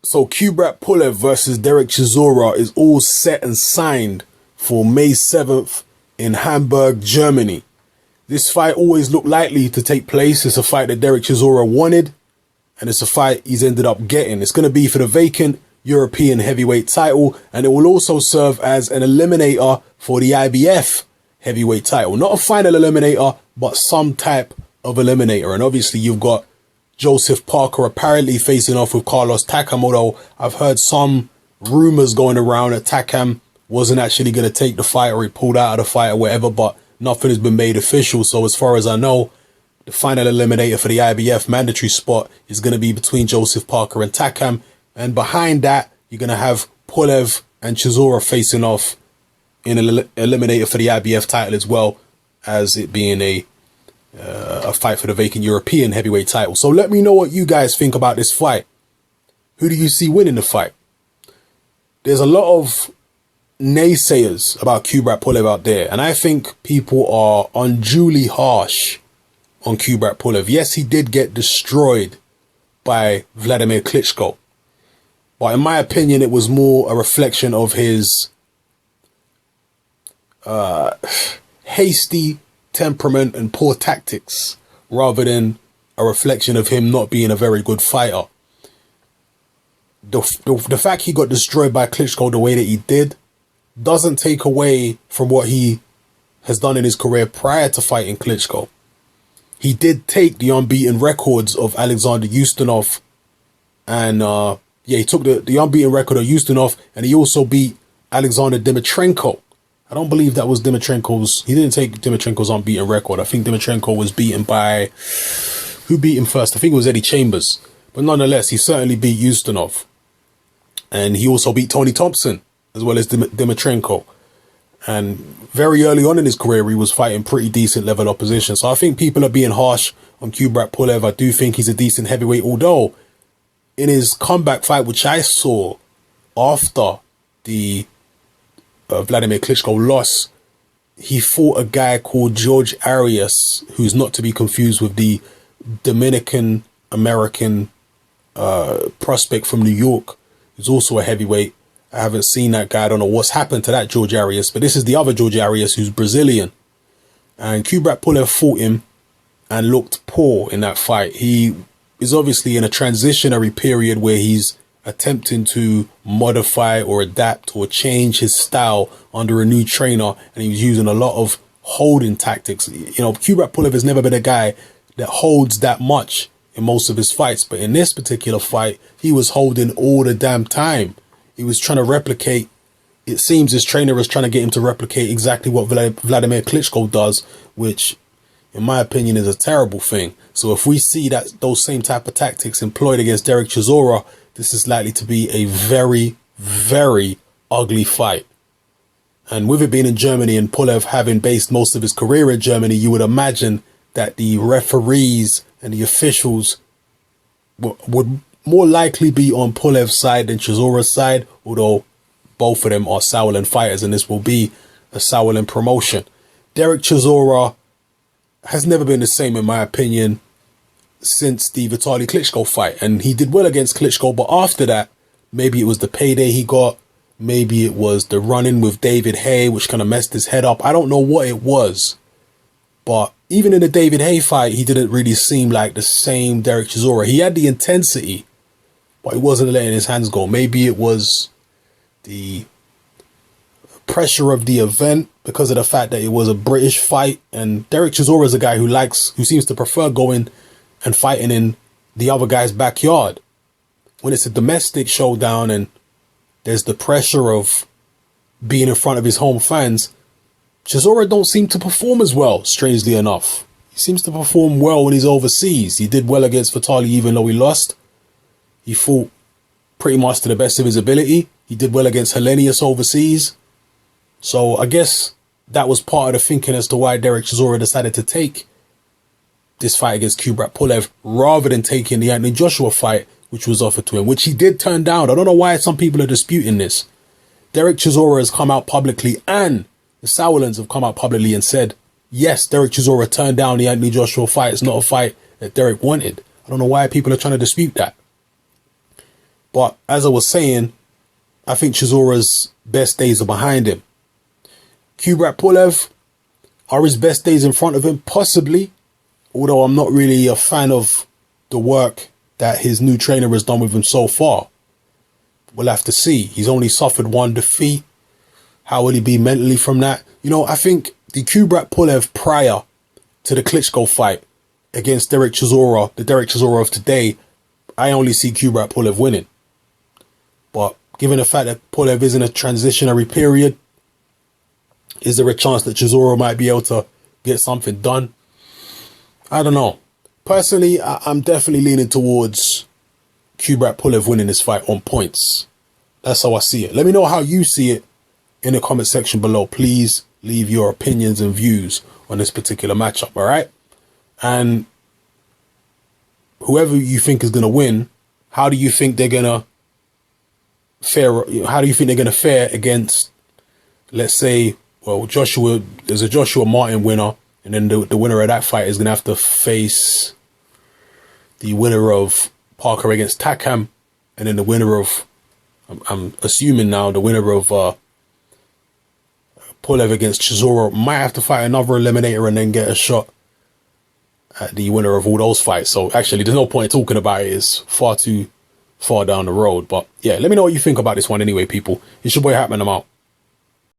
So Kubrat Pulev versus Dereck Chisora is all set and signed for May 7th in Hamburg, Germany. This fight always looked likely to take place. It's a fight that Dereck Chisora wanted, and it's a fight he's ended up getting. It's going to be for the vacant European heavyweight title, and it will also serve as an eliminator for the IBF heavyweight title. Not a final eliminator, but some type of eliminator. And obviously you've got Joseph Parker apparently facing off with Carlos Takam, although I've heard some rumors going around that Takam wasn't actually going to take the fight, or he pulled out of the fight or whatever, but nothing has been made official. So as far as I know, the final eliminator for the IBF mandatory spot is going to be between Joseph Parker and Takam. And behind that, you're going to have Pulev and Chisora facing off in an eliminator for the IBF title, as well as it being a fight for the vacant European heavyweight title. So let me know what you guys think about this fight. Who do you see winning the fight? There's a lot of naysayers about Kubrat Pulev out there, and I think people are unduly harsh on Kubrat Pulev. Yes, he did get destroyed by Vladimir Klitschko, but in my opinion, it was more a reflection of his hasty temperament and poor tactics, rather than a reflection of him not being a very good fighter. The fact he got destroyed by Klitschko the way that he did doesn't take away from what he has done in his career prior to fighting Klitschko. He did take the unbeaten records of Alexander Ustinov, and he took the unbeaten record of Ustinov, and he also beat Alexander Dimitrenko. I don't believe that was Dimitrenko's. He didn't take Dimitrenko's unbeaten record. I think Dimitrenko was beaten by, who beat him first? I think it was Eddie Chambers. But nonetheless, he certainly beat Ustinov. And he also beat Tony Thompson, as well as Dimitrenko. And very early on in his career, he was fighting pretty decent level opposition. So I think people are being harsh on Kubrat Pulev. I do think he's a decent heavyweight, although in his comeback fight, which I saw after the Vladimir Klitschko loss, he fought a guy called George Arias, who's not to be confused with the Dominican American prospect from New York, who's also a heavyweight. I haven't seen that guy. I don't know what's happened to that George Arias, but this is the other George Arias, who's Brazilian. And Kubrat Pulev fought him and looked poor in that fight. He is obviously in a transitionary period where he's attempting to modify or adapt or change his style under a new trainer, and he was using a lot of holding tactics. You know, Kubrat Pulev has never been a guy that holds that much in most of his fights, but in this particular fight, he was holding all the damn time. He was trying to replicate, it seems his trainer was trying to get him to replicate exactly what Vladimir Klitschko does, which in my opinion is a terrible thing. So if we see that those same type of tactics employed against Dereck Chisora, this is likely to be a very, very ugly fight. And with it being in Germany and Pulev having based most of his career in Germany, you would imagine that the referees and the officials would more likely be on Pulev's side than Chisora's side, although both of them are Sauerland fighters, and this will be a Sauerland promotion. Dereck Chisora has never been the same, in my opinion, since the Vitaly Klitschko fight, and he did well against Klitschko, but after that, maybe it was the payday he got, maybe it was the run-in with David Haye, which kind of messed his head up. I don't know what it was, but even in the David Haye fight, he didn't really seem like the same Dereck Chisora. He had the intensity, but he wasn't letting his hands go. Maybe it was the pressure of the event because of the fact that it was a British fight, and Dereck Chisora is a guy who seems to prefer going and fighting in the other guy's backyard. When it's a domestic showdown and there's the pressure of being in front of his home fans, Chisora don't seem to perform as well, strangely enough. He seems to perform well when he's overseas. He did well against Vitaly even though he lost. He fought pretty much to the best of his ability. He did well against Hellenius overseas. So I guess that was part of the thinking as to why Dereck Chisora decided to take this fight against Kubrat Pulev rather than taking the Anthony Joshua fight, which was offered to him, which he did turn down. I don't know why some people are disputing this. Dereck Chisora has come out publicly, and the Sauerlands have come out publicly and said, yes, Dereck Chisora turned down the Anthony Joshua fight. It's not a fight that Dereck wanted. I don't know why people are trying to dispute that. But as I was saying, I think Chisora's best days are behind him. Kubrat Pulev, are his best days in front of him? Possibly. Although I'm not really a fan of the work that his new trainer has done with him so far. We'll have to see. He's only suffered one defeat. How will he be mentally from that? You know, I think the Kubrat Pulev prior to the Klitschko fight against Dereck Chisora, the Dereck Chisora of today, I only see Kubrat Pulev winning. But given the fact that Pulev is in a transitionary period, is there a chance that Chisora might be able to get something done? I don't know. Personally, I'm definitely leaning towards Kubrat Pulev winning this fight on points. That's how I see it. Let me know how you see it in the comment section below. Please leave your opinions and views on this particular matchup, all right? And whoever you think is going to win, how do you think they're going to fare? How do you think they're going to fare against, let's say, well, Joshua, there's a Joshua Martin winner, and then the winner of that fight is going to have to face the winner of Parker against Takam, and then the winner of, I'm assuming now, the winner of Pulev against Chisora might have to fight another eliminator and then get a shot at the winner of all those fights. So actually, there's no point talking about it. It's far too far down the road. But yeah, let me know what you think about this one anyway, people. It's your boy Hatman. I'm out.